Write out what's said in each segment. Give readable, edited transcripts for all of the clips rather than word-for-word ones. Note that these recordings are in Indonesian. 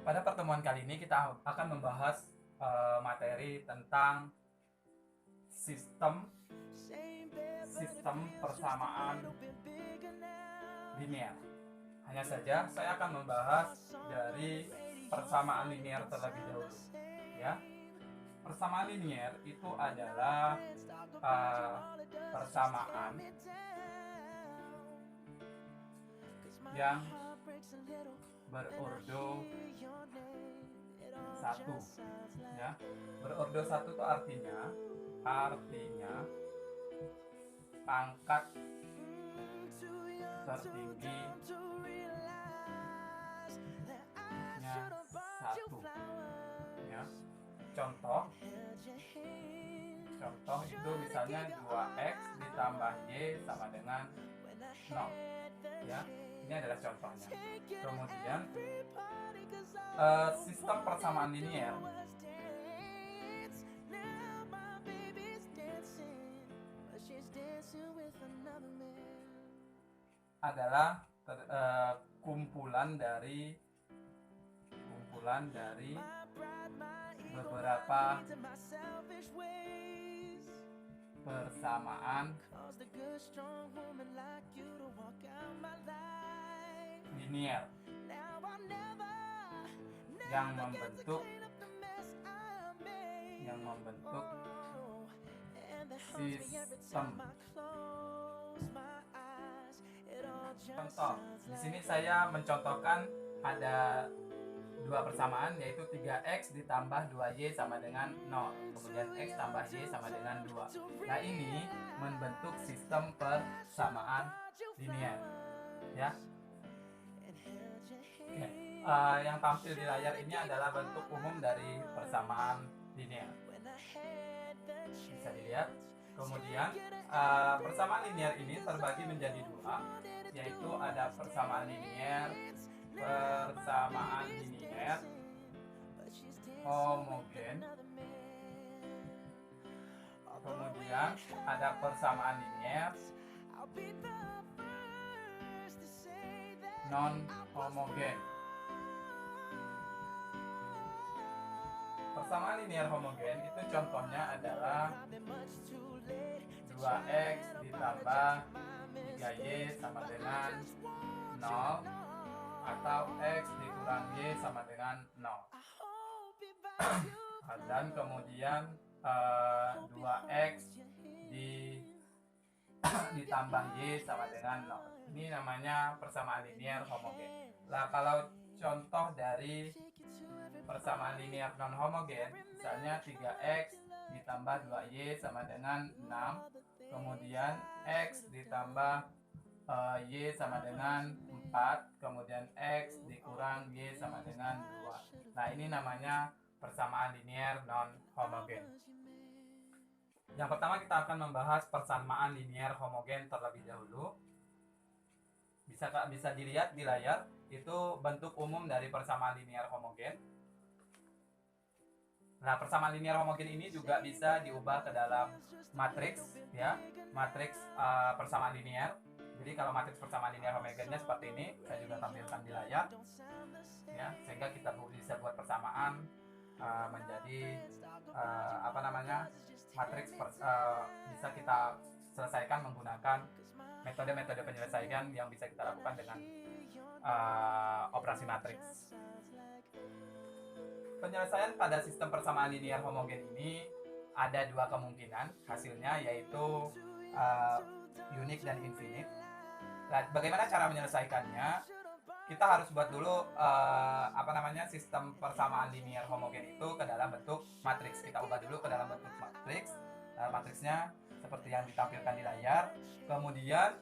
Pada pertemuan kali ini kita akan membahas materi tentang sistem persamaan linear. Hanya saja saya akan membahas dari persamaan linear terlebih dahulu. Ya, persamaan linear itu adalah persamaan yang berordo 1, ya. Berordo 1 itu artinya pangkat tertingginya 1, ya. Contoh itu misalnya 2x ditambah y sama dengan 0, ya. Ini adalah contohnya. Kemudian sistem persamaan linear adalah kumpulan dari beberapa persamaan linear yang membentuk sistem. Contoh, di sini saya mencontohkan ada dua persamaan, yaitu 3x ditambah 2y sama dengan 0, kemudian x tambah y sama dengan 2. Nah, ini membentuk sistem persamaan linear, ya. Oke. Yang tampil di layar ini adalah bentuk umum dari persamaan linear, bisa dilihat. Kemudian persamaan linear ini terbagi menjadi dua, yaitu ada persamaan linear homogen, kemudian ada persamaan linear non homogen. Persamaan linear homogen itu contohnya adalah 2x ditambah 3y sama dengan 0, atau x dikurang y sama dengan 0. Dan kemudian 2x ditambah y sama dengan 0. Ini namanya persamaan linear homogen. Nah, kalau contoh dari persamaan linear non homogen, misalnya 3x ditambah 2y sama dengan 6, kemudian x ditambah y sama dengan 4, kemudian x dikurang y sama dengan 2. Nah, ini namanya persamaan linear non homogen. Yang pertama kita akan membahas persamaan linear homogen terlebih dahulu. Bisa dilihat di layar, itu bentuk umum dari persamaan linear homogen. Nah, persamaan linear homogen ini juga bisa diubah ke dalam matriks, ya, matriks persamaan linear. Jadi kalau matriks persamaan linear homogennya seperti ini, saya juga tampilkan di layar, ya, sehingga kita bisa buat persamaan menjadi matriks bisa kita selesaikan menggunakan metode-metode penyelesaian yang bisa kita lakukan dengan operasi matriks. Penyelesaian pada sistem persamaan linear homogen ini ada dua kemungkinan hasilnya, yaitu unik dan infinite. Nah, bagaimana cara menyelesaikannya? Kita harus buat dulu sistem persamaan linear homogen itu ke dalam bentuk matriks. Kita ubah dulu ke dalam bentuk matriks. Matriksnya seperti yang ditampilkan di layar. Kemudian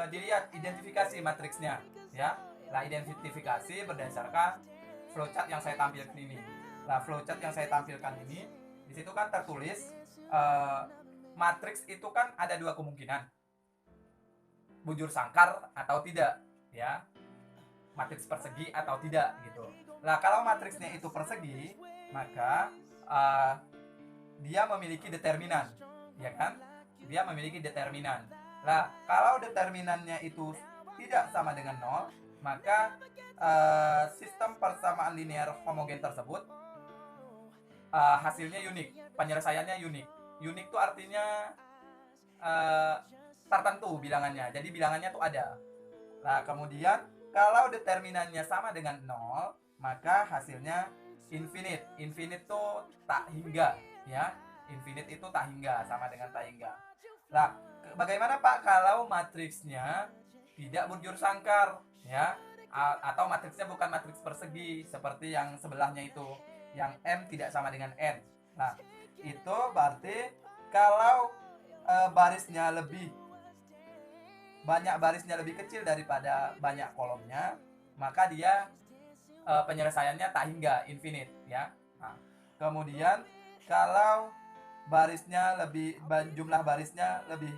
dilihat identifikasi matriksnya, ya. Nah, identifikasi berdasarkan flowchart yang saya tampilkan ini. Nah, flowchart yang saya tampilkan ini, di situ kan tertulis matriks itu kan ada dua kemungkinan, bujur sangkar atau tidak, ya, matriks persegi atau tidak, gitu. Nah, kalau matriksnya itu persegi, maka dia memiliki determinan, ya kan? Dia memiliki determinan. Nah, kalau determinannya itu tidak sama dengan 0, maka sistem persamaan linear homogen tersebut hasilnya unik, penyelesaiannya unik. Unik itu artinya eh, tertentu bilangannya, jadi bilangannya tuh ada. Nah, kemudian kalau determinannya sama dengan 0, maka hasilnya infinite. Infinite itu tak hingga, ya. Infinite itu tak hingga, sama dengan tak hingga. Nah, bagaimana Pak kalau matriksnya tidak bujur sangkar, ya? Atau matriksnya bukan matriks persegi seperti yang sebelahnya itu, yang M tidak sama dengan N. Nah, itu berarti kalau barisnya lebih barisnya lebih kecil daripada banyak kolomnya, maka dia penyelesaiannya tak hingga, infinite, ya. Nah, kemudian kalau jumlah barisnya lebih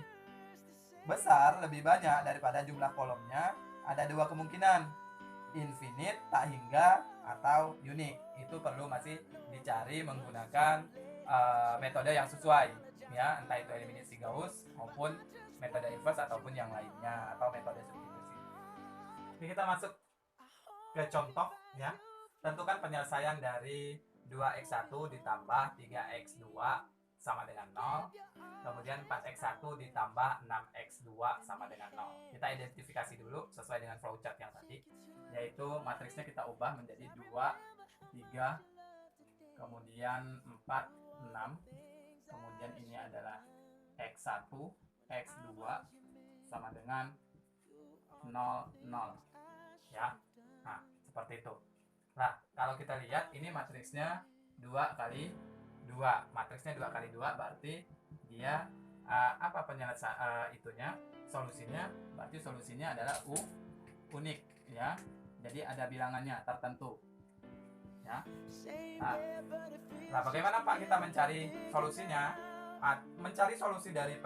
besar, lebih banyak daripada jumlah kolomnya, ada dua kemungkinan, infinite, tak hingga, atau unik. Itu perlu masih dicari menggunakan metode yang sesuai, ya, entah itu eliminasi Gauss maupun metode inverse ataupun yang lainnya, atau metode substitusi. Oke, kita masuk ke contoh, ya. Tentukan penyelesaian dari 2x1 ditambah 3x2 sama dengan 0. Kemudian 4x1 ditambah 6x2 sama dengan 0. Kita identifikasi dulu sesuai dengan flowchart yang tadi, yaitu matriksnya kita ubah menjadi 2, 3, kemudian 4, 6. Kemudian ini adalah x1, x2 sama dengan 0, 0. Ya. Nah, seperti itu. Nah, kalau kita lihat ini matriksnya 2 kali 2. Matriksnya 2 kali 2 berarti dia apa penyelesaian itunya? Solusinya berarti solusinya adalah unik, ya. Jadi ada bilangannya tertentu. Ya. Nah, bagaimana Pak kita mencari solusinya? Mencari solusi dari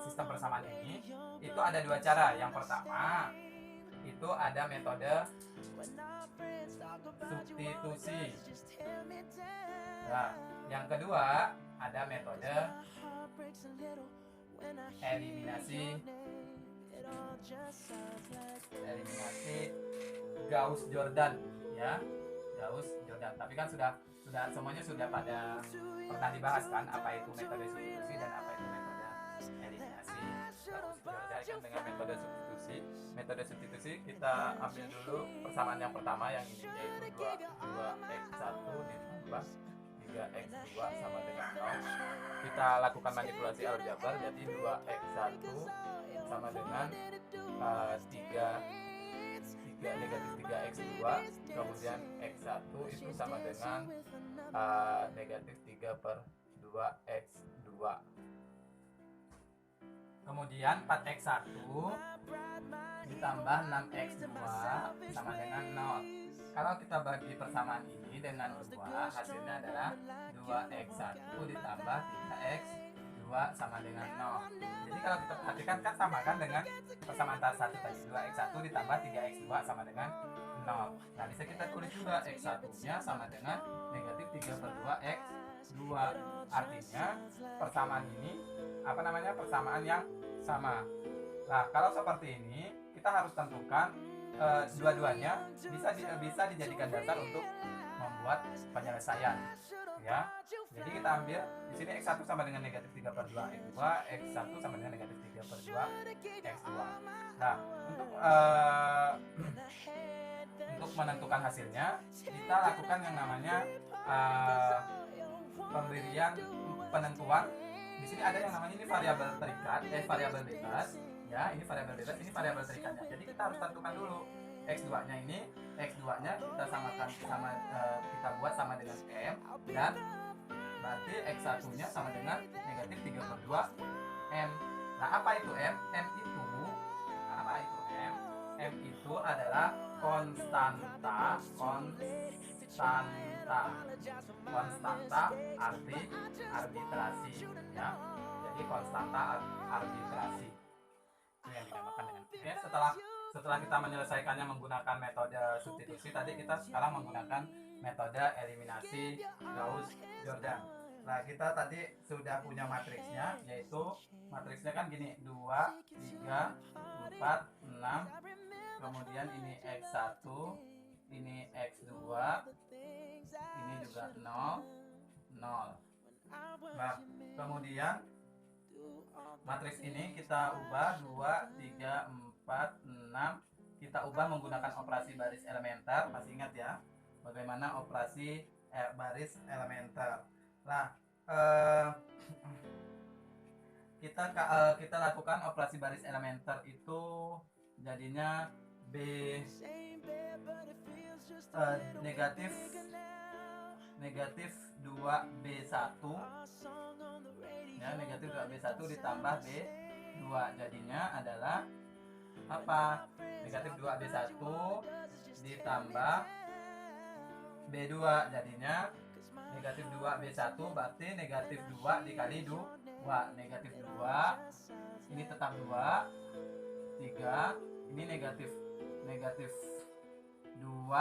sistem persamaan ini itu ada dua cara. Yang pertama itu ada metode substitusi. Nah, yang kedua ada metode eliminasi Gauss-Jordan, ya. Gauss-Jordan. Tapi kan semuanya sudah pada pernah dibahas kan, apa itu metode substitusi dan apa itu metode eliminasi. Gauss-Jordan dengan metode substitusi. Metode substitusi kita ambil dulu persamaan yang pertama yang ini, yaitu 2x1 ditambah 3x2 sama dengan 0. Kita lakukan manipulasi aljabar, jadi 2x1 sama dengan 3 negatif 3x2, kemudian x1 itu sama dengan negatif 3 per 2x2. Kemudian 4x1 ditambah 6x2 sama dengan 0. Kalau kita bagi persamaan ini dengan 2, hasilnya adalah 2x1 ditambah 3x2 sama dengan 0. Jadi kalau kita perhatikan kan sama kan dengan persamaan tahap 1 tadi, 2x1 ditambah 3x2 sama dengan 0. Nah, bisa kita tulis juga x1 nya sama dengan negatif 3 per 2x2. Artinya persamaan ini persamaan yang sama. Nah, kalau seperti ini kita harus tentukan dua-duanya bisa dijadikan dasar untuk membuat penyelesaian, ya. Jadi kita ambil di sini x1 sama dengan negatif 3 per 2 x2, x1 sama dengan negatif 3 per 2 x2. Nah, untuk menentukan hasilnya kita lakukan yang namanya penentuan. Di sini ada yang namanya ini variabel terikat, variabel bebas, ya. Ini variabel bebas, ini variabel terikatnya. Jadi kita harus tentukan dulu x2-nya ini, x2-nya kita kita buat sama dengan m, dan berarti x1-nya sama dengan negatif 3 per 2 m. Nah, apa itu m? M itu adalah konstanta arbitrasi, ya. Jadi konstanta arbitrasi itu yang dinamakan dengan. Oke, setelah kita menyelesaikannya menggunakan metode substitusi tadi, kita sekarang menggunakan metode eliminasi Gauss-Jordan. Nah, kita tadi sudah punya matriksnya, yaitu matriksnya kan gini, 2, 3, 4, 6, kemudian ini X1, ini X2, ini juga 0, 0. Nah, kemudian matriks ini kita ubah 2, 3, 4, 6. Kita ubah menggunakan operasi baris elementer. Masih ingat ya bagaimana operasi baris elementer. Nah, kita lakukan operasi baris elementer itu jadinya B negatif 2B1 ya, negatif 2B1 ditambah B2 jadinya adalah apa? Negatif 2B1 ditambah B2 jadinya negatif 2B1 berarti negatif 2 dikali 2, negatif 2, ini tetap 2, 3, ini negatif 2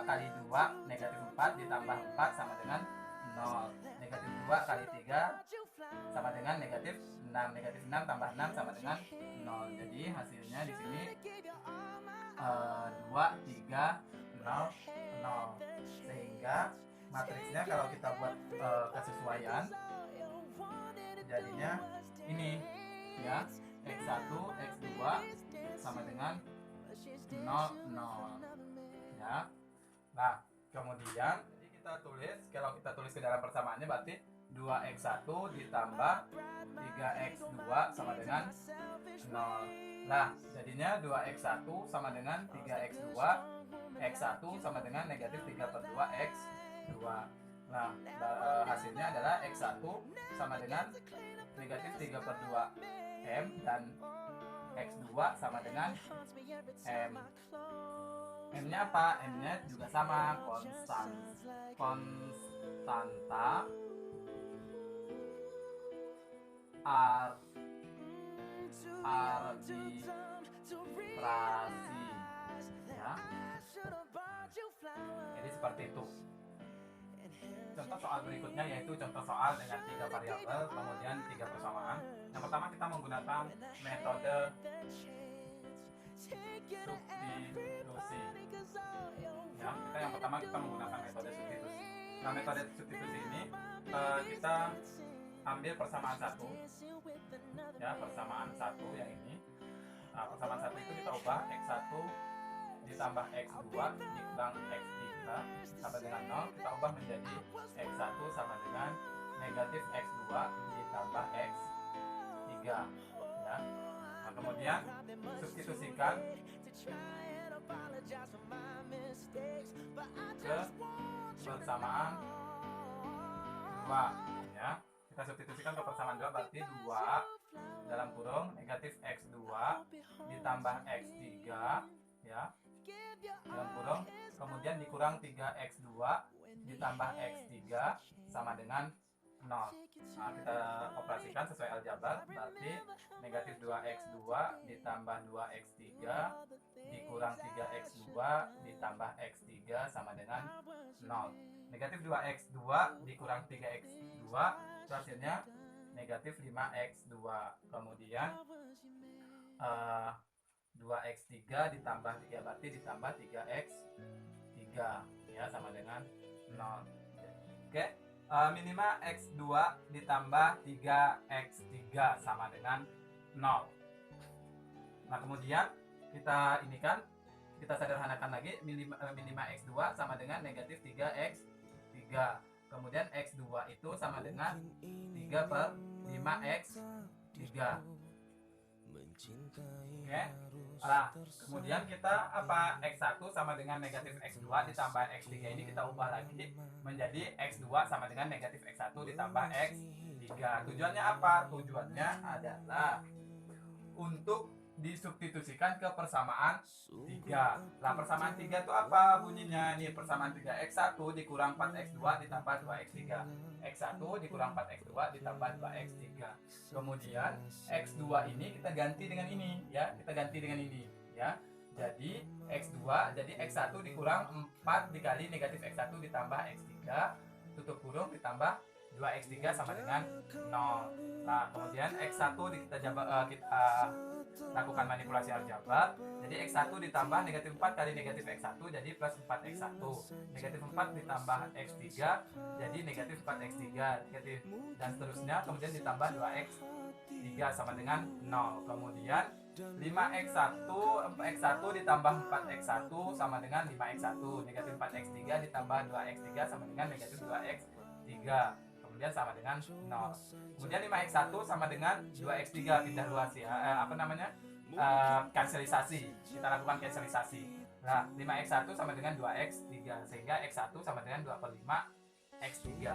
kali 2, negatif 4 ditambah 4 sama dengan 0. Negatif 2 kali 3 sama dengan negatif 6. Negatif 6 tambah 6 sama dengan 0. Jadi hasilnya di sini 2, 3, 0, 0. Sehingga matriksnya kalau kita buat kesesuaian jadinya ini ya, X1, X2 sama dengan 0, 0 ya. Nah, kemudian kita tulis, kalau kita tulis ke dalam persamaannya berarti 2x1 ditambah 3x2 sama dengan 0. Nah, jadinya 2x1 sama dengan 3x2, x1 sama dengan negatif 3 per 2 x2. Nah, hasilnya adalah x1 sama dengan negatif 3 per 2 m dan x2 sama dengan m. M-nya apa? M-nya juga sama, konstanta arbitrasi ya. Jadi seperti itu. Contoh soal berikutnya yaitu contoh soal dengan 3 variabel kemudian 3 persamaan. Yang pertama kita menggunakan metode substitusi ya. Yang pertama kita menggunakan metode substitusi. Nah, metode substitusi ini kita ambil persamaan 1 ya, persamaan 1 yang ini. Nah, persamaan 1 itu kita ubah x1 ditambah x2 dikurang x3 sama dengan 0, kita ubah menjadi x1 sama dengan negatif x2 ditambah x3 ya. Nah, kemudian substitusikan ke persamaan 2 ya. Kita substitusikan ke persamaan 2 berarti 2 dalam kurung negatif x2 ditambah x3 ya, dalam kurung, kemudian dikurang 3x2 ditambah x3 sama dengan 0. Nah, kita operasikan sesuai aljabar berarti negatif 2x2 ditambah 2x3 dikurang 3x2 ditambah x3 sama dengan 0. Negatif 2x2 dikurang 3x2 itu hasilnya negatif 5x2. Kemudian 2x3 ditambah 3 berarti ditambah 3x3 ya sama dengan 0. Oke, minimal x2 ditambah 3x3 sama dengan 0. Nah, kemudian kita ini kan kita sederhanakan lagi, minimal x2 sama dengan negatif 3x3. Kemudian x2 itu sama dengan 3 per 5x3. Oke. Nah, kemudian kita apa? X1 sama dengan negatif x2 ditambah x3 ini kita ubah lagi menjadi x2 sama dengan negatif x1 ditambah x3. Tujuannya apa? Tujuannya adalah untuk disubstitusikan ke persamaan 3. Nah, persamaan 3 itu apa bunyinya? Nih, persamaan 3x1 dikurang 4x2 ditambah 2x3. X1 dikurang 4x2 ditambah 2x3. Kemudian x2 ini kita ganti dengan ini ya, kita ganti dengan ini ya. Jadi x2 jadi x1 dikurang 4 dikali negatif x1 ditambah x3 tutup kurung ditambah 2x3 sama dengan 0. Nah, kemudian x1 kita lakukan manipulasi aljabar. Jadi x1 ditambah negatif 4 kali negatif x1 jadi plus 4x1. Negatif 4 ditambah x3 jadi negatif 4x3 negatif, dan seterusnya. Kemudian ditambah 2x3 sama dengan 0. Kemudian 5x1 x1 ditambah 4x1 sama dengan 5x1. Negatif 4x3 ditambah 2x3 sama dengan negatif 2x3. Kemudian sama dengan 0. Kemudian 5x1 sama dengan 2x3, pindah luas ya. Kanselisasi. Kita lakukan kanselisasi. Nah, 5x1 sama dengan 2x3 sehingga x1 sama dengan 2/5x3.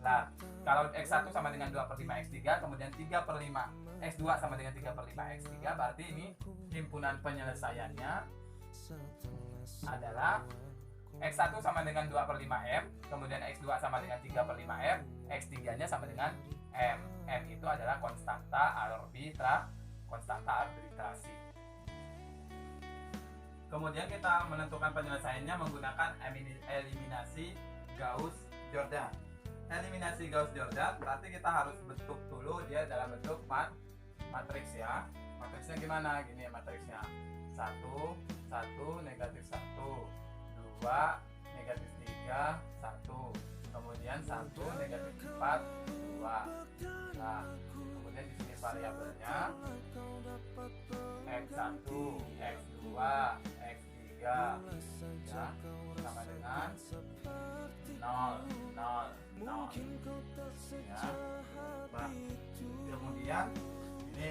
Nah, kalau x1 sama dengan 2/5x3, kemudian 3/5 x2 sama dengan 3/5x3, berarti ini himpunan penyelesaiannya adalah x1 sama dengan 2/5m, kemudian x2 sama dengan 3/5m, x3 nya sama dengan m. M itu adalah konstanta arbitrasi. Kemudian kita menentukan penyelesaiannya menggunakan eliminasi Gauss-Jordan. Eliminasi Gauss-Jordan berarti kita harus bentuk dulu dia dalam bentuk matriks ya. Matriksnya gimana? Gini ya matriksnya. 1, 1, negatif 1, 2, negatif 3, 1. Kemudian 1, negatif 4, 2. Nah, kemudian di sini variabelnya x1, x2, x3 ya, sama dengan 0, 0, 0 ya. Nah, kemudian ini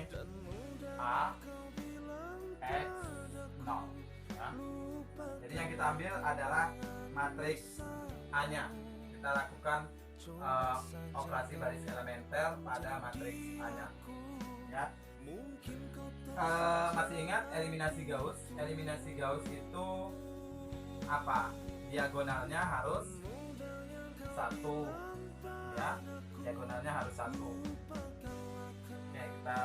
a x 0 ya. Jadi yang kita ambil adalah matriks A nya. Kita lakukan operasi baris elementer pada matriks A nya ya. Masih ingat eliminasi Gauss? Eliminasi Gauss itu apa? Diagonalnya harus 1 ya. Diagonalnya harus 1. Oke, kita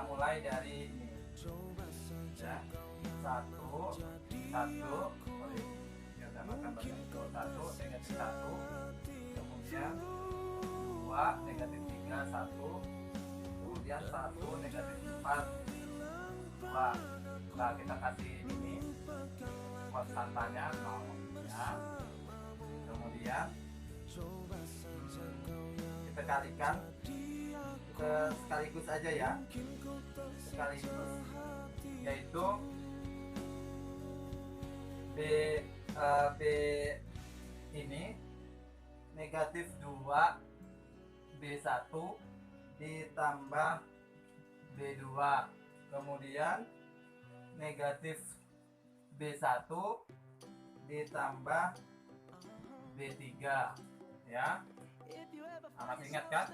mulai dari ini ya. 1, 1, ya udah makan bagian itu 1, negatif 1, kemudian 2, negatif 3, 1, kemudian 1, negatif 4, 2. Nah, kita kasih ini konstantanya 0 ya. Kemudian kita kalikan sekaligus aja ya, sekaligus, yaitu B ini negatif 2 B1 ditambah B2, kemudian negatif B1 ditambah B3 ya. Nah, masih ingat kan?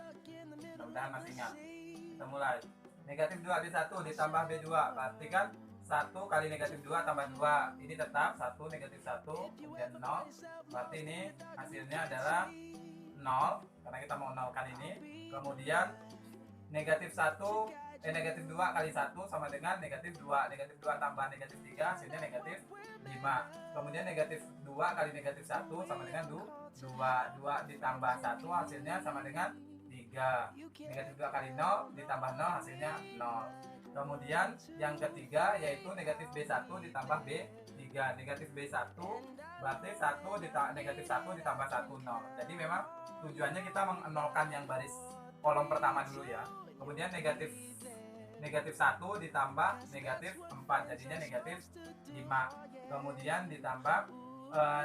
Mudah-mudahan masih ingat. Kita mulai. Negatif 2 B1 ditambah B2, berarti kan 1 kali negatif 2 tambah 2, ini tetap 1, negatif 1, kemudian 0, berarti ini hasilnya adalah 0 karena kita mau nolkan ini. Kemudian negatif 2 kali 1 sama dengan negatif 2, negatif 2 tambah negatif 3 hasilnya negatif 5. Kemudian negatif 2 kali negatif 1 sama dengan 2 ditambah 1 hasilnya sama dengan 3. Negatif 2 kali 0 ditambah 0 hasilnya 0. Kemudian yang ketiga yaitu negatif B1 ditambah B3. Negatif B1 berarti negatif 1 ditambah 1, 0. Jadi memang tujuannya kita menolkan yang baris kolom pertama dulu ya. Kemudian negatif 1 ditambah negatif 4 jadinya negatif 5. Kemudian ditambah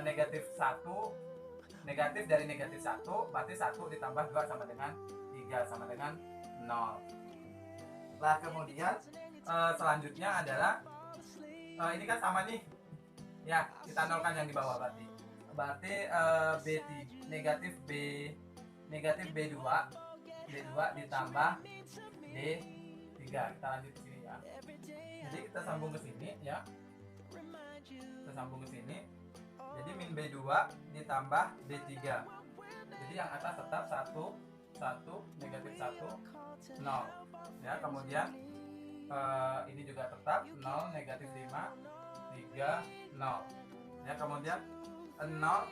negatif 1, negatif dari negatif 1 berarti 1 ditambah 2 sama dengan 3 sama dengan 0. Nah, kemudian selanjutnya adalah ini kan sama nih ya, kita nolkan yang di bawah berarti B3 negatif B2 ditambah B3. Kita lanjut ke sini ya. Jadi kita sambung ke sini ya. Jadi min B2 ditambah B3. Jadi yang atas tetap 1, negatif 1, 0 ya. Kemudian ini juga tetap 0, negatif 5, 3, 0 ya. Kemudian 0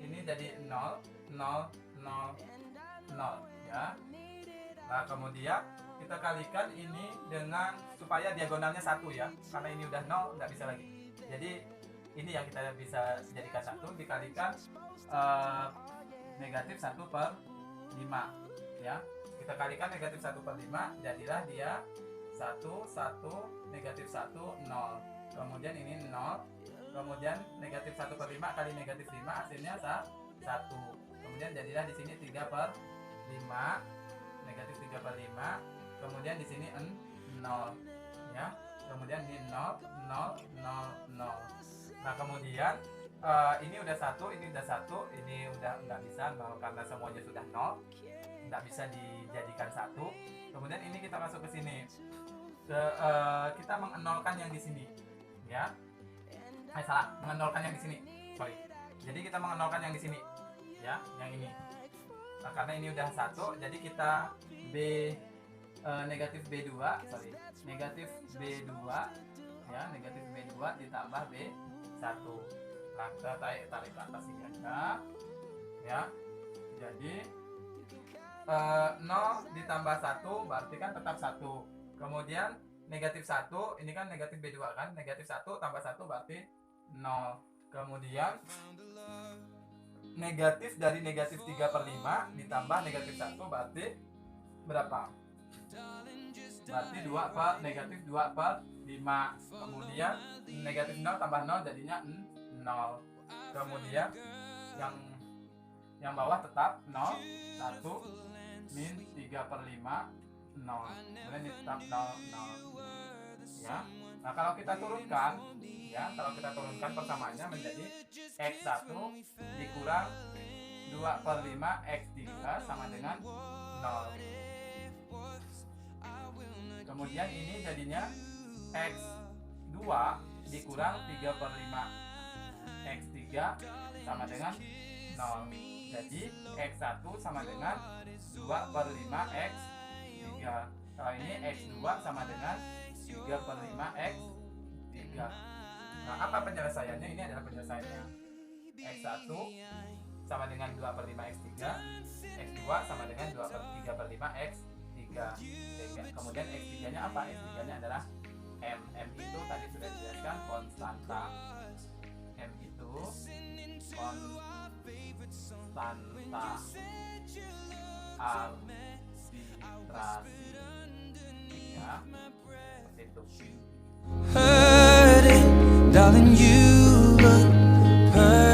ini jadi 0, 0, 0, 0 ya. Nah kemudian kita kalikan ini dengan, supaya diagonalnya 1 ya, karena ini udah 0 nggak bisa lagi. Jadi ini yang kita bisa jadikan 1 dikalikan negatif 1/5 ya. Kita kalikan negatif 1/5, jadilah dia 1, 1, negatif 1, 0. Kemudian ini 0. Kemudian negatif 1/5 kali negatif 5 hasilnya 1. Kemudian jadilah di sini 3/5, negatif 3/5. Kemudian di sini 0 ya. Kemudian ini 0, 0, 0, 0. Nah kemudian ini udah 1, ini udah 1, ini udah nggak bisa 0 karena semuanya sudah 0, nggak bisa dijadikan 1. Kemudian ini kita masuk ke sini, kita mengenolkan yang di sini ya. Salah, mengenolkan yang di sini, sorry. Jadi kita mengenolkan yang di sini ya, yang ini. Nah, karena ini udah 1, jadi kita negatif B2 ya, negatif B2 ditambah B1. Nah, kita tarik ke atas ini aja ya. Jadi 0 ditambah 1 berarti kan tetap 1. Kemudian negatif 1, ini kan negatif B2 kan, negatif 1 tambah 1 berarti 0. Kemudian negatif dari negatif 3/5 ditambah negatif 1 berarti berapa? Berarti negatif 2/5. Kemudian negatif 0 tambah 0 jadinya 0. Kemudian yang bawah tetap 0, 1, min 3/5, 0. Kemudian ini tetap 0, 0 ya. Nah kalau kita turunkan persamaannya menjadi X1 dikurang 2/5 X3 sama dengan 0. Kemudian ini jadinya X2 dikurang 3/5 X3 sama dengan 0. Jadi X1 sama dengan 2/5 X3. Kalau ini X2 sama dengan 3/5 X3. Nah, apa penyelesaiannya? Ini adalah penyelesaiannya. X1 sama dengan 2/5 X3, X2 sama dengan 3/5 X3. Kemudian X3-nya apa? X3-nya adalah M. M itu tadi sudah dijelaskan konstanta. M itu konstanta arbitrasi ya, seperti itu. Heard it, darling, you look perfect.